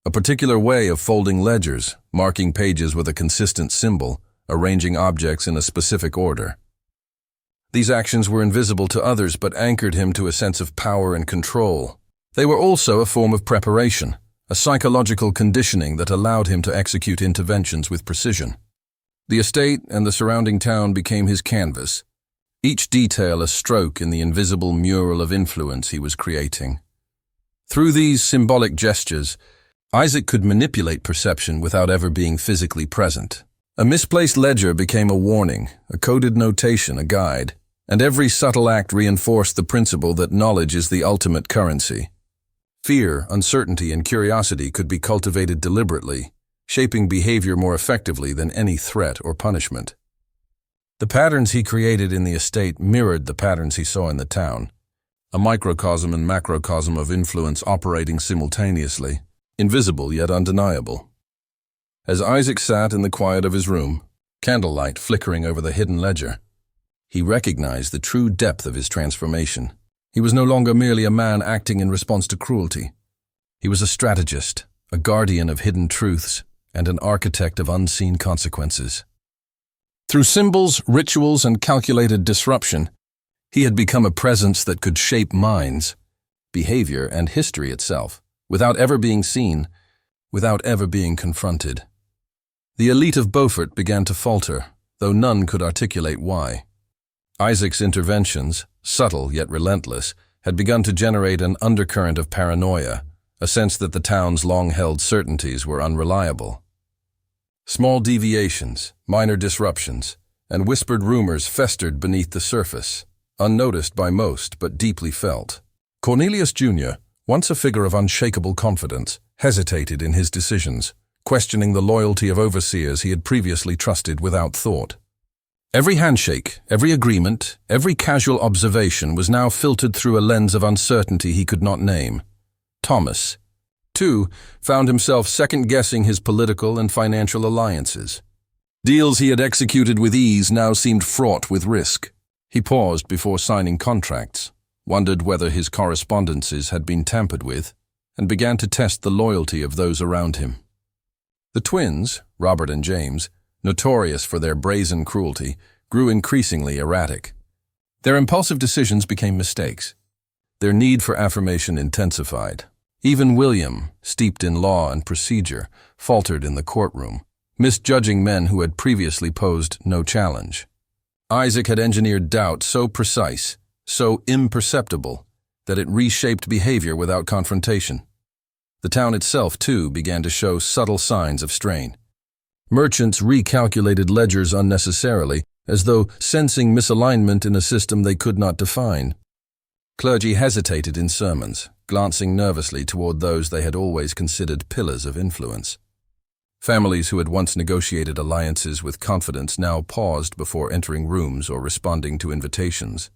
A particular way of folding ledgers, marking pages with a consistent symbol, arranging objects in a specific order. These actions were invisible to others but anchored him to a sense of power and control. They were also a form of preparation, a psychological conditioning that allowed him to execute interventions with precision. The estate and the surrounding town became his canvas, each detail a stroke in the invisible mural of influence he was creating. Through these symbolic gestures, Isaac could manipulate perception without ever being physically present. A misplaced ledger became a warning, a coded notation a guide, and every subtle act reinforced the principle that knowledge is the ultimate currency. Fear, uncertainty, and curiosity could be cultivated deliberately, shaping behavior more effectively than any threat or punishment. The patterns he created in the estate mirrored the patterns he saw in the town, a microcosm and macrocosm of influence operating simultaneously, invisible yet undeniable. As Isaac sat in the quiet of his room, candlelight flickering over the hidden ledger, he recognized the true depth of his transformation. He was no longer merely a man acting in response to cruelty. He was a strategist, a guardian of hidden truths, and an architect of unseen consequences. Through symbols, rituals, and calculated disruption, he had become a presence that could shape minds, behavior, and history itself, without ever being seen, without ever being confronted. The elite of Beaufort began to falter, though none could articulate why. Isaac's interventions, subtle yet relentless, had begun to generate an undercurrent of paranoia, a sense that the town's long-held certainties were unreliable. Small deviations, minor disruptions, and whispered rumors festered beneath the surface, unnoticed by most but deeply felt. Cornelius Jr., once a figure of unshakable confidence, hesitated in his decisions, questioning the loyalty of overseers he had previously trusted without thought. Every handshake, every agreement, every casual observation was now filtered through a lens of uncertainty he could not name. Thomas, too, found himself second-guessing his political and financial alliances. Deals he had executed with ease now seemed fraught with risk. He paused before signing contracts, wondered whether his correspondences had been tampered with, and began to test the loyalty of those around him. The twins, Robert and James, notorious for their brazen cruelty, grew increasingly erratic. Their impulsive decisions became mistakes. Their need for affirmation intensified. Even William, steeped in law and procedure, faltered in the courtroom, misjudging men who had previously posed no challenge. Isaac had engineered doubt so precise, so imperceptible, that it reshaped behavior without confrontation. The town itself, too, began to show subtle signs of strain. Merchants recalculated ledgers unnecessarily, as though sensing misalignment in a system they could not define. Clergy hesitated in sermons, glancing nervously toward those they had always considered pillars of influence. Families who had once negotiated alliances with confidence now paused before entering rooms or responding to invitations.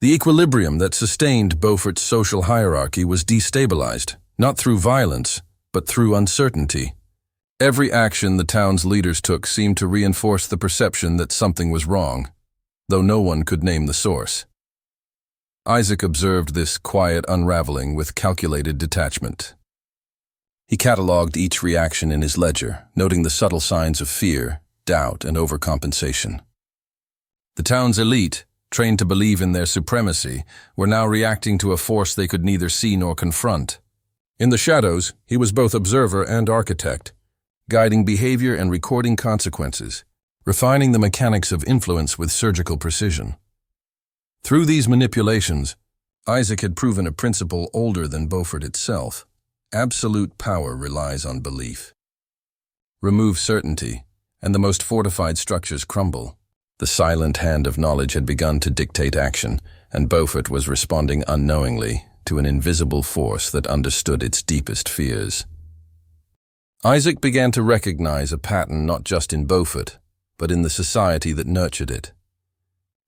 The equilibrium that sustained Beaufort's social hierarchy was destabilized, not through violence, but through uncertainty. Every action the town's leaders took seemed to reinforce the perception that something was wrong, though no one could name the source. Isaac observed this quiet unraveling with calculated detachment. He catalogued each reaction in his ledger, noting the subtle signs of fear, doubt, and overcompensation. The town's elite, trained to believe in their supremacy, were now reacting to a force they could neither see nor confront. In the shadows, he was both observer and architect, guiding behavior and recording consequences, refining the mechanics of influence with surgical precision. Through these manipulations, Isaac had proven a principle older than Beaufort itself. Absolute power relies on belief. Remove certainty, and the most fortified structures crumble. The silent hand of knowledge had begun to dictate action, and Beaufort was responding unknowingly to an invisible force that understood its deepest fears. Isaac began to recognize a pattern not just in Beaufort, but in the society that nurtured it.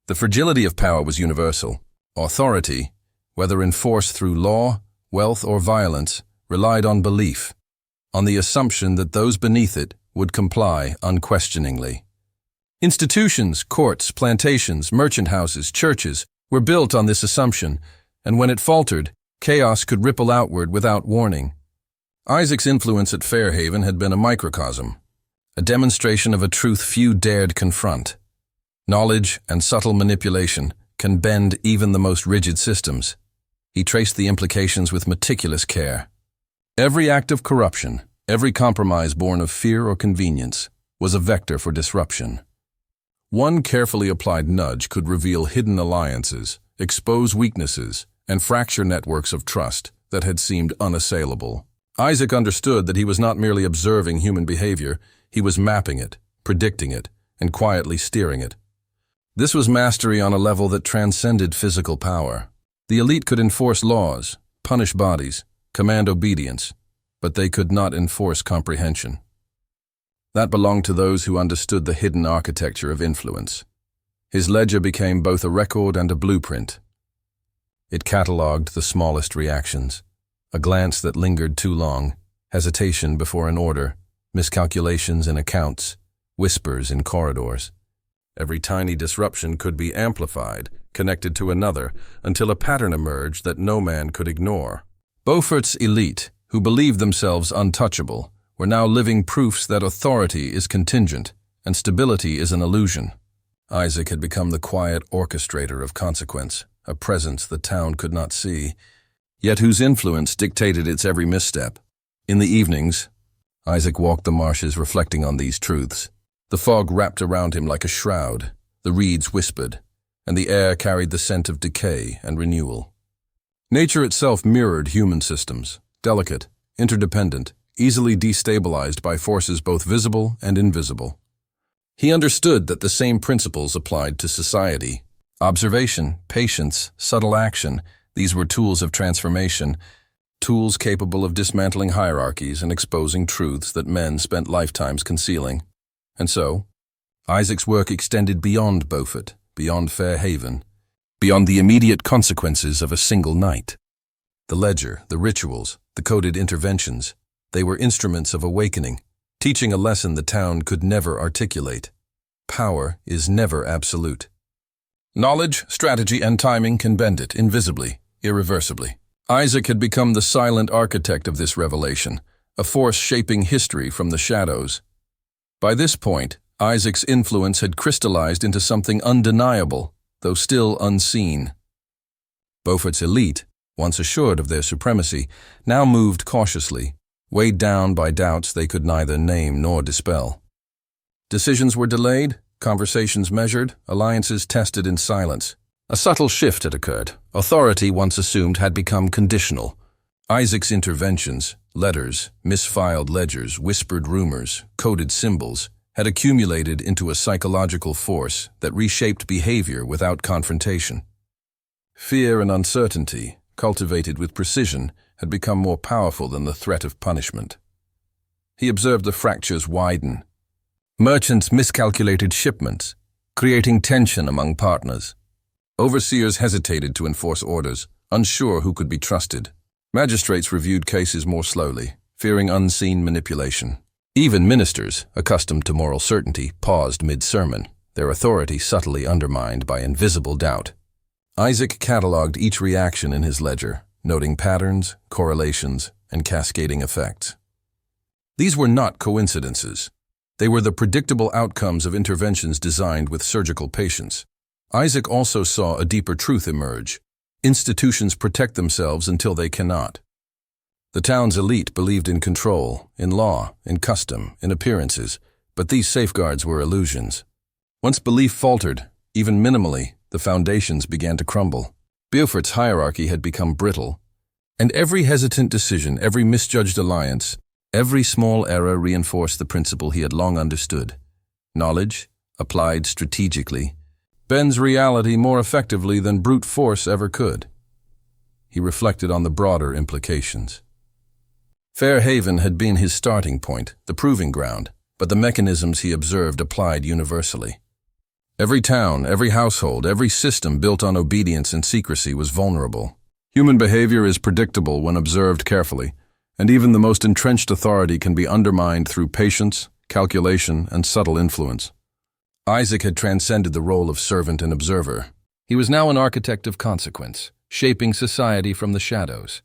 The fragility of power was universal. Authority, whether enforced through law, wealth, or violence, relied on belief, on the assumption that those beneath it would comply unquestioningly. Institutions, courts, plantations, merchant houses, churches were built on this assumption, and when it faltered, chaos could ripple outward without warning. Isaac's influence at Fairhaven had been a microcosm, a demonstration of a truth few dared confront. Knowledge and subtle manipulation can bend even the most rigid systems. He traced the implications with meticulous care. Every act of corruption, every compromise born of fear or convenience, was a vector for disruption. One carefully applied nudge could reveal hidden alliances, expose weaknesses, and fracture networks of trust that had seemed unassailable. Isaac understood that he was not merely observing human behavior, he was mapping it, predicting it, and quietly steering it. This was mastery on a level that transcended physical power. The elite could enforce laws, punish bodies, command obedience, but they could not enforce comprehension. That belonged to those who understood the hidden architecture of influence. His ledger became both a record and a blueprint. It catalogued the smallest reactions, a glance that lingered too long, hesitation before an order, miscalculations in accounts, whispers in corridors. Every tiny disruption could be amplified, connected to another, until a pattern emerged that no man could ignore. Beaufort's elite, who believed themselves untouchable, were now living proofs that authority is contingent and stability is an illusion. Isaac had become the quiet orchestrator of consequence, a presence the town could not see, yet whose influence dictated its every misstep. In the evenings, Isaac walked the marshes reflecting on these truths. The fog wrapped around him like a shroud, the reeds whispered, and the air carried the scent of decay and renewal. Nature itself mirrored human systems, delicate, interdependent, easily destabilized by forces both visible and invisible. He understood that the same principles applied to society. Observation, patience, subtle action, these were tools of transformation, tools capable of dismantling hierarchies and exposing truths that men spent lifetimes concealing. And so, Isaac's work extended beyond Beaufort, beyond Fair Haven, beyond the immediate consequences of a single night. The ledger, the rituals, the coded interventions, they were instruments of awakening, teaching a lesson the town could never articulate. Power is never absolute. Knowledge, strategy, and timing can bend it invisibly, irreversibly. Isaac had become the silent architect of this revelation, a force shaping history from the shadows. By this point, Isaac's influence had crystallized into something undeniable, though still unseen. Beaufort's elite, once assured of their supremacy, now moved cautiously, weighed down by doubts they could neither name nor dispel. Decisions were delayed, conversations measured, alliances tested in silence. A subtle shift had occurred. Authority, once assumed, had become conditional. Isaac's interventions, letters, misfiled ledgers, whispered rumors, coded symbols, had accumulated into a psychological force that reshaped behavior without confrontation. Fear and uncertainty, cultivated with precision, had become more powerful than the threat of punishment. He observed the fractures widen. Merchants miscalculated shipments, creating tension among partners. Overseers hesitated to enforce orders, unsure who could be trusted. Magistrates reviewed cases more slowly, fearing unseen manipulation. Even ministers, accustomed to moral certainty, paused mid-sermon, their authority subtly undermined by invisible doubt. Isaac catalogued each reaction in his ledger, noting patterns, correlations, and cascading effects. These were not coincidences. They were the predictable outcomes of interventions designed with surgical patience. Isaac also saw a deeper truth emerge. Institutions protect themselves until they cannot. The town's elite believed in control, in law, in custom, in appearances, but these safeguards were illusions. Once belief faltered, even minimally, the foundations began to crumble. Beaufort's hierarchy had become brittle, and every hesitant decision, every misjudged alliance, every small error reinforced the principle he had long understood. Knowledge, applied strategically, bends reality more effectively than brute force ever could. He reflected on the broader implications. Fair Haven had been his starting point, the proving ground, but the mechanisms he observed applied universally. Every town, every household, every system built on obedience and secrecy was vulnerable. Human behavior is predictable when observed carefully, and even the most entrenched authority can be undermined through patience, calculation, and subtle influence. Isaac had transcended the role of servant and observer. He was now an architect of consequence, shaping society from the shadows,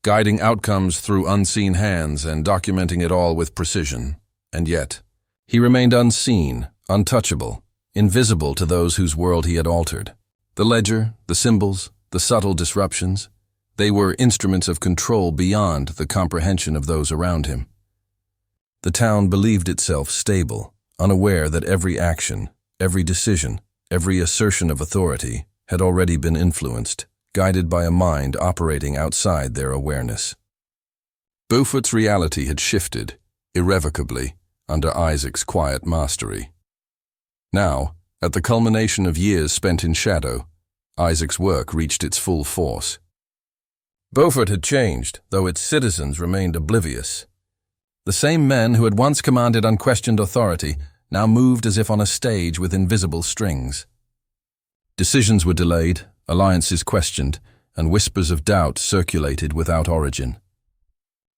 guiding outcomes through unseen hands and documenting it all with precision. And yet, he remained unseen, untouchable, invisible to those whose world he had altered. The ledger, the symbols, the subtle disruptions, they were instruments of control beyond the comprehension of those around him. The town believed itself stable, unaware that every action, every decision, every assertion of authority had already been influenced, guided by a mind operating outside their awareness. Beaufort's reality had shifted, irrevocably, under Isaac's quiet mastery. Now, at the culmination of years spent in shadow, Isaac's work reached its full force. Beaufort had changed, though its citizens remained oblivious. The same men who had once commanded unquestioned authority now moved as if on a stage with invisible strings. Decisions were delayed, alliances questioned, and whispers of doubt circulated without origin.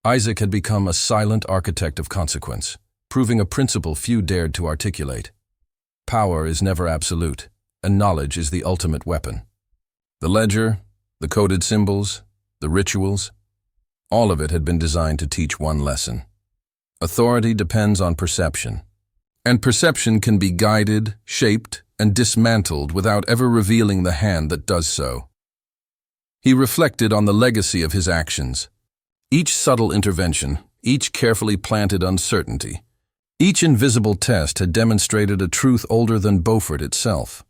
Isaac had become a silent architect of consequence, proving a principle few dared to articulate. Power is never absolute, and knowledge is the ultimate weapon. The ledger, the coded symbols, the rituals, all of it had been designed to teach one lesson. Authority depends on perception, and perception can be guided, shaped, and dismantled without ever revealing the hand that does so. He reflected on the legacy of his actions. Each subtle intervention, each carefully planted uncertainty, each invisible test had demonstrated a truth older than Beaufort itself.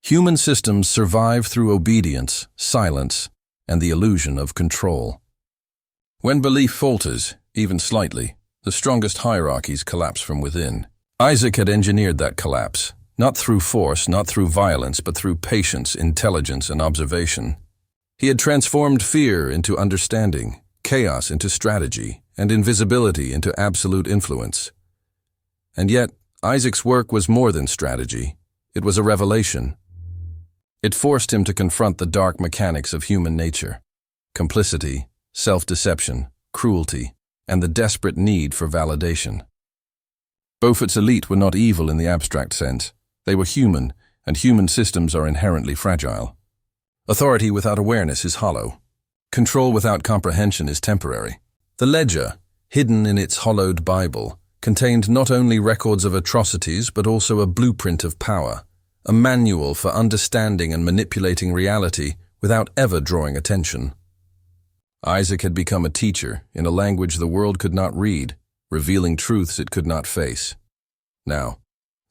Human systems survive through obedience, silence, and the illusion of control. When belief falters, even slightly, the strongest hierarchies collapse from within. Isaac had engineered that collapse, not through force, not through violence, but through patience, intelligence, and observation. He had transformed fear into understanding, chaos into strategy, and invisibility into absolute influence. And yet, Isaac's work was more than strategy. It was a revelation. It forced him to confront the dark mechanics of human nature: complicity, self-deception, cruelty, and the desperate need for validation. Beaufort's elite were not evil in the abstract sense. They were human, and human systems are inherently fragile. Authority without awareness is hollow. Control without comprehension is temporary. The ledger, hidden in its hollowed Bible, contained not only records of atrocities but also a blueprint of power, a manual for understanding and manipulating reality without ever drawing attention. Isaac had become a teacher in a language the world could not read, revealing truths it could not face. Now,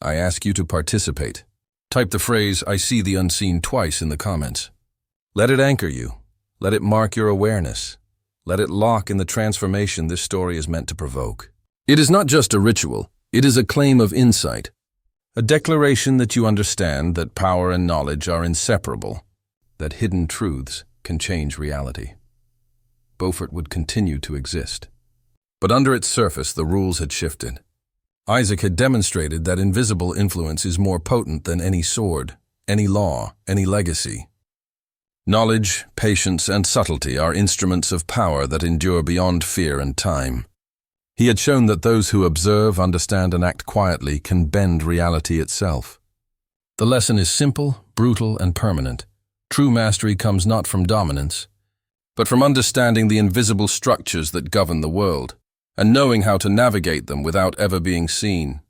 I ask you to participate. Type the phrase, "I see the unseen," twice in the comments. Let it anchor you. Let it mark your awareness. Let it lock in the transformation this story is meant to provoke. It is not just a ritual. It is a claim of insight. A declaration that you understand that power and knowledge are inseparable, that hidden truths can change reality. Beaufort would continue to exist. But under its surface, the rules had shifted. Isaac had demonstrated that invisible influence is more potent than any sword, any law, any legacy. Knowledge, patience, and subtlety are instruments of power that endure beyond fear and time. He had shown that those who observe, understand, and act quietly can bend reality itself. The lesson is simple, brutal, and permanent. True mastery comes not from dominance, but from understanding the invisible structures that govern the world, and knowing how to navigate them without ever being seen.